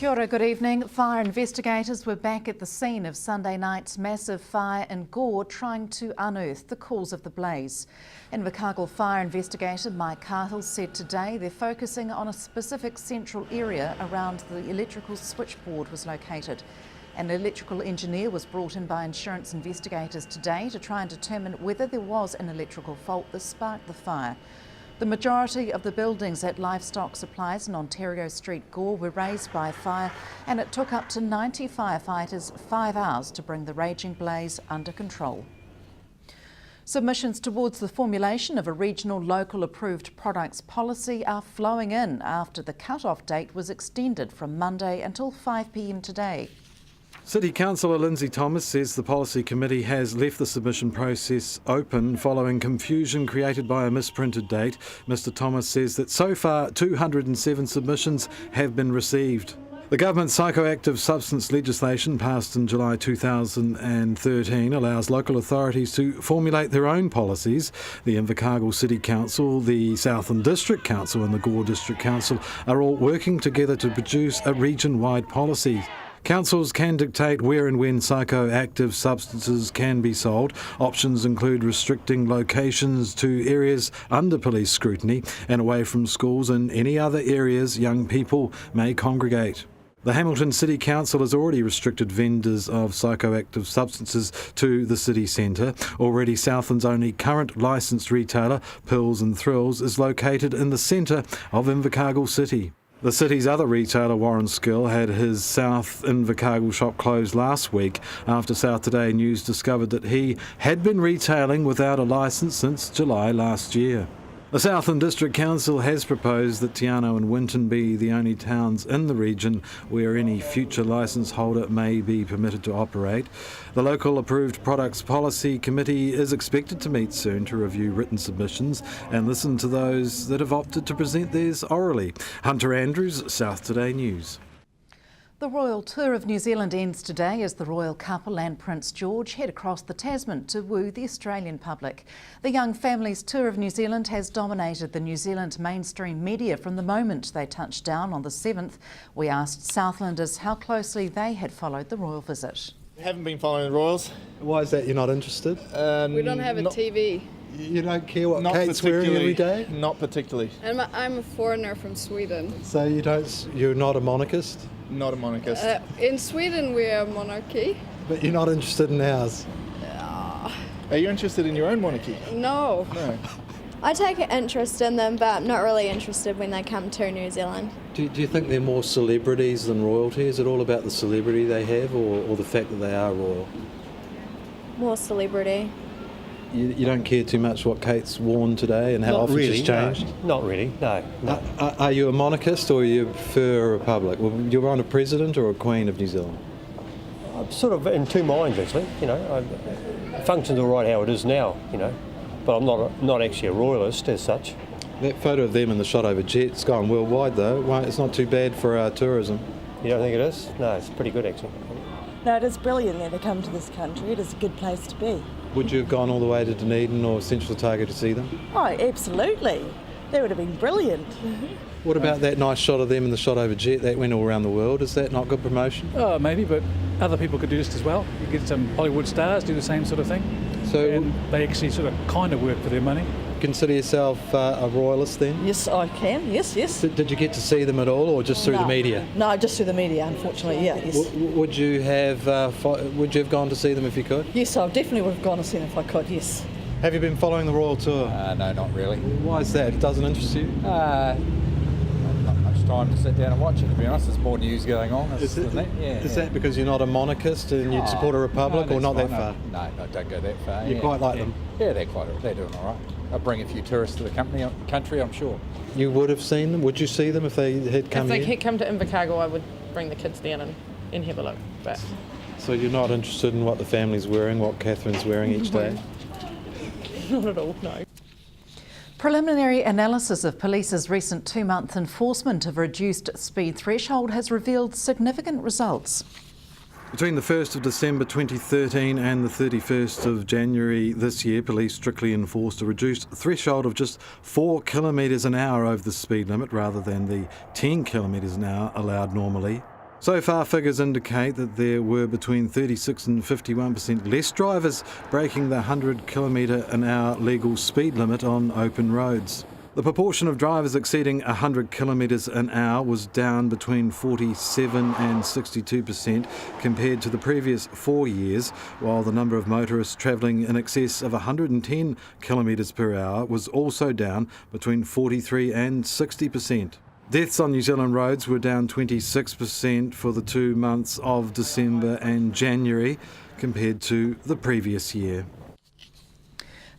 Kia ora, good evening. Fire investigators were back at the scene of Sunday night's massive fire in Gore, trying to unearth the cause of the blaze. Invercargill fire investigator Mike Carhill said today they're focusing on a specific central area around the electrical switchboard was located. An electrical engineer was brought in by insurance investigators today to try and determine whether there was an electrical fault that sparked the fire. The majority of the buildings at Livestock Supplies in Ontario Street, Gore, were razed by fire, and it took up to 90 firefighters 5 hours to bring the raging blaze under control. Submissions towards the formulation of a regional local approved products policy are flowing in after the cut-off date was extended from Monday until 5 p.m. today. City Councillor Lindsay Thomas says the Policy Committee has left the submission process open following confusion created by a misprinted date. Mr Thomas says that so far 207 submissions have been received. The government's psychoactive substance legislation passed in July 2013 allows local authorities to formulate their own policies. The Invercargill City Council, the Southland District Council and the Gore District Council are all working together to produce a region-wide policy. Councils can dictate where and when psychoactive substances can be sold. Options include restricting locations to areas under police scrutiny and away from schools and any other areas young people may congregate. The Hamilton City Council has already restricted vendors of psychoactive substances to the city centre. Already Southland's only current licensed retailer, Pills and Thrills, is located in the centre of Invercargill City. The city's other retailer, Warren Skill, had his South Invercargill shop closed last week after South Today News discovered that he had been retailing without a licence since July last year. The Southland District Council has proposed that Tiano and Winton be the only towns in the region where any future licence holder may be permitted to operate. The Local Approved Products Policy Committee is expected to meet soon to review written submissions and listen to those that have opted to present theirs orally. Hunter Andrews, South Today News. The royal tour of New Zealand ends today as the royal couple and Prince George head across the Tasman to woo the Australian public. The young family's tour of New Zealand has dominated the New Zealand mainstream media from the moment they touched down on the 7th. We asked Southlanders how closely they had followed the royal visit. We haven't been following the royals. Why is that you're not interested? We don't have a TV. You don't care what Kate's wearing every day? Not particularly. And I'm a foreigner from Sweden. So you're not a monarchist? Not a monarchist. In Sweden we're a monarchy. But you're not interested in ours? Are you interested in your own monarchy? No. No. I take an interest in them, but I'm not really interested when they come to New Zealand. Do you think they're more celebrities than royalty? Is it all about the celebrity they have or the fact that they are royal? More celebrity. You don't care too much what Kate's worn today and how Not often really, she's changed? No. Not really, no. Are you a monarchist or you prefer a republic? Well, you're on a president or a queen of New Zealand? I'm sort of in two minds actually, It functions all right how it is now, but I'm not actually a royalist as such. That photo of them in the shot over jet's gone worldwide though. Well, it's not too bad for our tourism. You don't think it is? No, it's pretty good actually. No, it is brilliant that they come to this country. It is a good place to be. Would you have gone all the way to Dunedin or Central Otago to see them? Oh, absolutely. That would have been brilliant. What about that nice shot of them in the shot over jet? That went all around the world. Is that not good promotion? Oh, maybe, but other people could do this as well. You get some Hollywood stars do the same sort of thing. So and they actually sort of kind of work for their money. Consider yourself a royalist then? Yes, I can. Yes. Did you get to see them at all or just through the media? No, just through the media, unfortunately, yeah. Yes. Would you have gone to see them if you could? Yes, I definitely would have gone to see them if I could, yes. Have you been following the royal tour? No, not really. Why is that? It doesn't interest you? Not much time to sit down and watch it, to be honest. There's more news going on. Is that because you're not a monarchist and you'd support a republic or not that far? No, don't go that far. You quite like them? Yeah, they're doing all right. I'll bring a few tourists to the country, I'm sure. You would have seen them? Would you see them if they had come here? If they had come to Invercargill, I would bring the kids down and have a look. But So you're not interested in what the family's wearing, what Catherine's wearing each day? Not at all, no. Preliminary analysis of police's recent 2-month enforcement of reduced speed threshold has revealed significant results. Between the 1st of December 2013 and the 31st of January this year, police strictly enforced a reduced threshold of just 4 kilometres an hour over the speed limit rather than the 10 kilometres an hour allowed normally. So far, figures indicate that there were between 36 and 51% less drivers breaking the 100 km/h legal speed limit on open roads. The proportion of drivers exceeding 100 km/h was down between 47 and 62% compared to the previous 4 years, while the number of motorists travelling in excess of 110 km/h was also down between 43 and 60%. Deaths on New Zealand roads were down 26% for the 2 months of December and January compared to the previous year.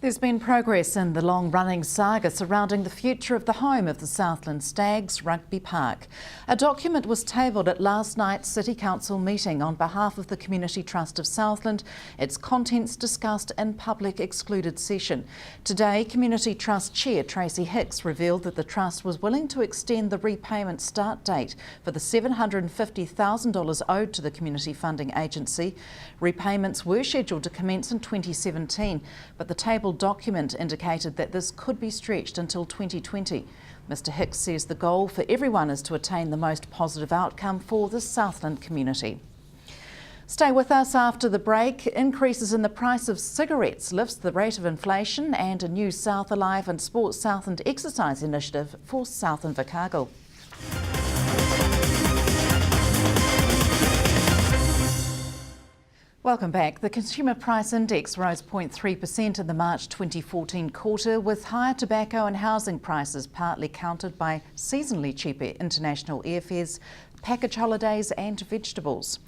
There's been progress in the long-running saga surrounding the future of the home of the Southland Stags, Rugby Park. A document was tabled at last night's City Council meeting on behalf of the Community Trust of Southland, its contents discussed in public excluded session. Today, Community Trust Chair Tracy Hicks revealed that the Trust was willing to extend the repayment start date for the $750,000 owed to the Community Funding Agency. Repayments were scheduled to commence in 2017, but the table document indicated that this could be stretched until 2020. Mr Hicks says the goal for everyone is to attain the most positive outcome for the Southland community. Stay with us after the break. Increases in the price of cigarettes lifts the rate of inflation, and a new South Alive and Sports Southland exercise initiative for South Invercargill. Welcome back. The Consumer Price Index rose 0.3% in the March 2014 quarter, with higher tobacco and housing prices partly countered by seasonally cheaper international airfares, package holidays and vegetables.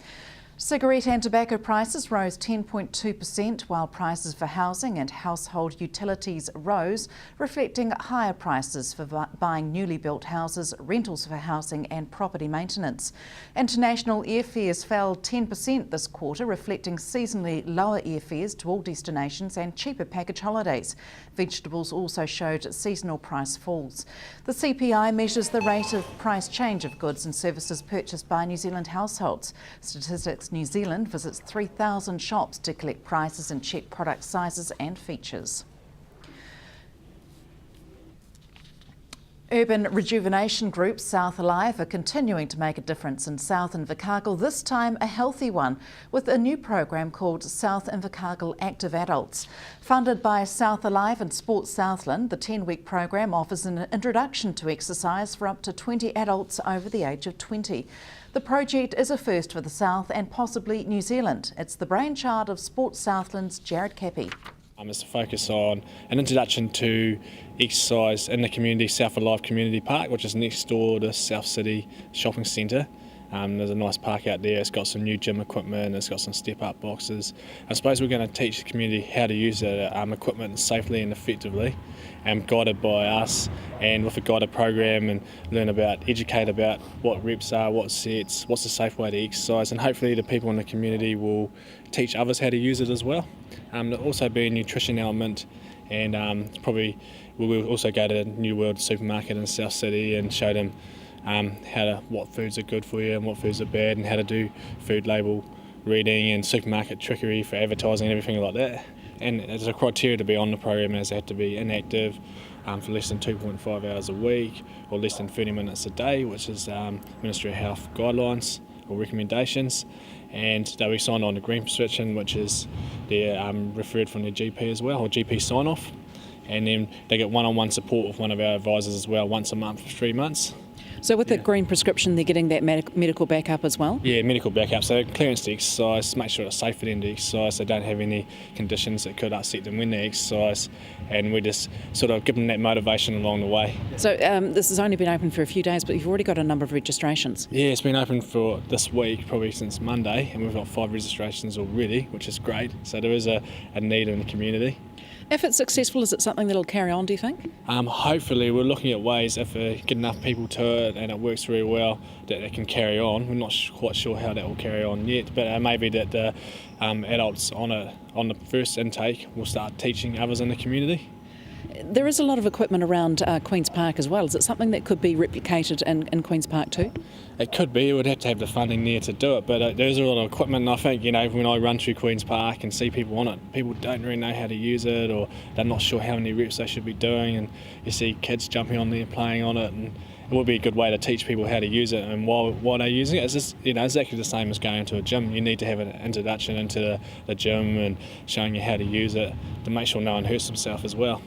Cigarette and tobacco prices rose 10.2%, while prices for housing and household utilities rose, reflecting higher prices for buying newly built houses, rentals for housing and property maintenance. International airfares fell 10% this quarter, reflecting seasonally lower airfares to all destinations and cheaper package holidays. Vegetables also showed seasonal price falls. The CPI measures the rate of price change of goods and services purchased by New Zealand households. Statistics New Zealand visits 3,000 shops to collect prices and check product sizes and features. Urban rejuvenation group South Alive are continuing to make a difference in South Invercargill, this time a healthy one, with a new program called South Invercargill Active Adults. Funded by South Alive and Sports Southland, the 10-week program offers an introduction to exercise for up to 20 adults over the age of 20. The project is a first for the South and possibly New Zealand. It's the brainchild of Sports Southland's Jared Cappy. It's to focus on an introduction to exercise in the community, South Alive Community Park, which is next door to South City Shopping Centre. There's a nice park out there. It's got some new gym equipment, it's got some step-up boxes. I suppose we're going to teach the community how to use the equipment safely and effectively, guided by us and with a guided program, and educate about what reps are, what sets, what's the safe way to exercise, and hopefully the people in the community will teach others how to use it as well. There'll also be a nutrition element, and probably we'll also go to New World Supermarket in South City and show them what foods are good for you and what foods are bad, and how to do food label reading and supermarket trickery for advertising and everything like that. And there's a criteria to be on the program, as they have to be inactive for less than 2.5 hours a week or less than 30 minutes a day, which is Ministry of Health guidelines or recommendations. And they'll be signed on to green prescription, which is they're referred from their GP as well, or GP sign-off. And then they get one-on-one support with one of our advisors as well, once a month for 3 months. So with the green prescription, they're getting that medical backup as well? Yeah, medical backup. So clearance to exercise, make sure it's safe for them to exercise, so they don't have any conditions that could upset them when they exercise. And we just sort of give them that motivation along the way. So this has only been open for a few days, but you've already got a number of registrations. Yeah, it's been open for this week, probably since Monday, and we've got 5 registrations already, which is great. So there is a need in the community. If it's successful, is it something that'll carry on, do you think? Hopefully, we're looking at ways, if we get enough people to it and it works very well, that it can carry on. We're not quite sure how that will carry on yet, but maybe that the adults on the first intake will start teaching others in the community. There is a lot of equipment around Queen's Park as well. Is it something that could be replicated in Queen's Park too? It could be. It would have to have the funding there to do it, but there's a lot of equipment, and I think, when I run through Queen's Park and see people on it, people don't really know how to use it, or they're not sure how many reps they should be doing, and you see kids jumping on there, playing on it, and it would be a good way to teach people how to use it. And while they're using it, it's just, exactly the same as going to a gym. You need to have an introduction into the gym and showing you how to use it to make sure no one hurts themselves as well.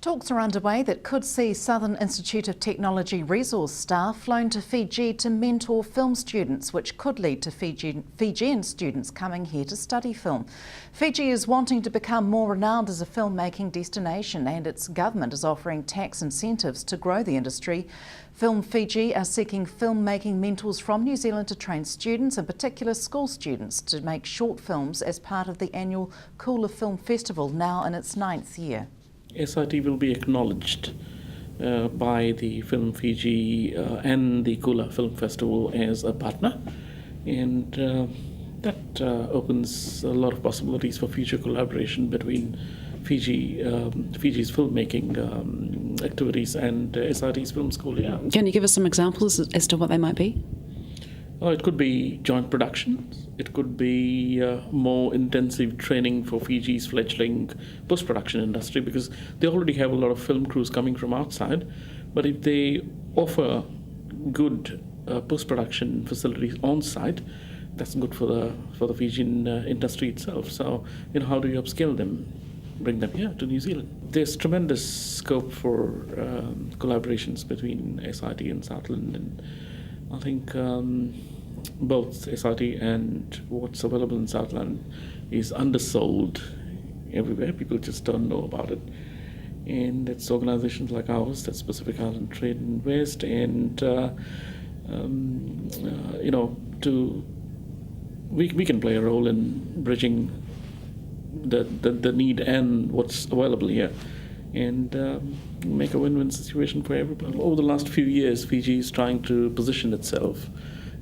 Talks are underway that could see Southern Institute of Technology resource staff flown to Fiji to mentor film students, which could lead to Fijian students coming here to study film. Fiji is wanting to become more renowned as a filmmaking destination, and its government is offering tax incentives to grow the industry. Film Fiji are seeking filmmaking mentors from New Zealand to train students, in particular school students, to make short films as part of the annual Cooler Film Festival, now in its 9th year. SIT will be acknowledged by the Film Fiji and the Kula Film Festival as a partner, and that opens a lot of possibilities for future collaboration between Fiji's filmmaking activities and SIT's film school. Yeah. Can you give us some examples as to what they might be? It could be joint productions. It could be more intensive training for Fiji's fledgling post-production industry, because they already have a lot of film crews coming from outside. But if they offer good post-production facilities on site, that's good for the Fijian industry itself. So, how do you upscale them, bring them here to New Zealand? There's tremendous scope for collaborations between SIT and Southland, and I think both SIT and what's available in Southland is undersold everywhere. People just don't know about it. And it's organizations like ours, that's Pacific Island Trade and Invest, and we can play a role in bridging the need and what's available here, and make a win-win situation for everybody. Over the last few years, Fiji is trying to position itself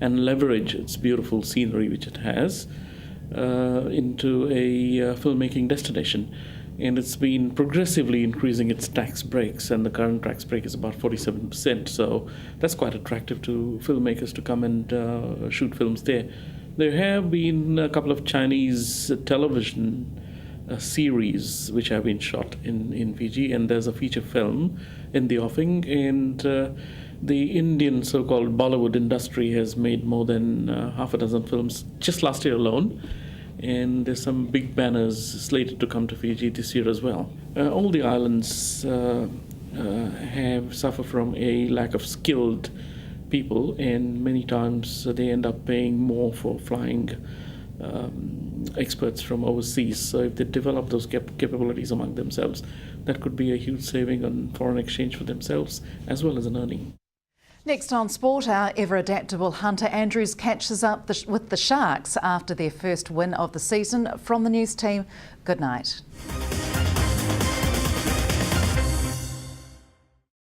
and leverage its beautiful scenery, which it has, into a filmmaking destination. And it's been progressively increasing its tax breaks, and the current tax break is about 47%. So that's quite attractive to filmmakers to come and shoot films there. There have been a couple of Chinese television series which have been shot in Fiji, and there's a feature film in the offing, and the Indian so-called Bollywood industry has made more than half a dozen films just last year alone, and there's some big banners slated to come to Fiji this year as well. All the islands have suffered from a lack of skilled people, and many times they end up paying more for flying experts from overseas. So if they develop those capabilities among themselves, that could be a huge saving on foreign exchange for themselves as well as an earning. Next on Sport, our ever-adaptable Hunter Andrews catches up with the Sharks after their first win of the season. From the news team, good night.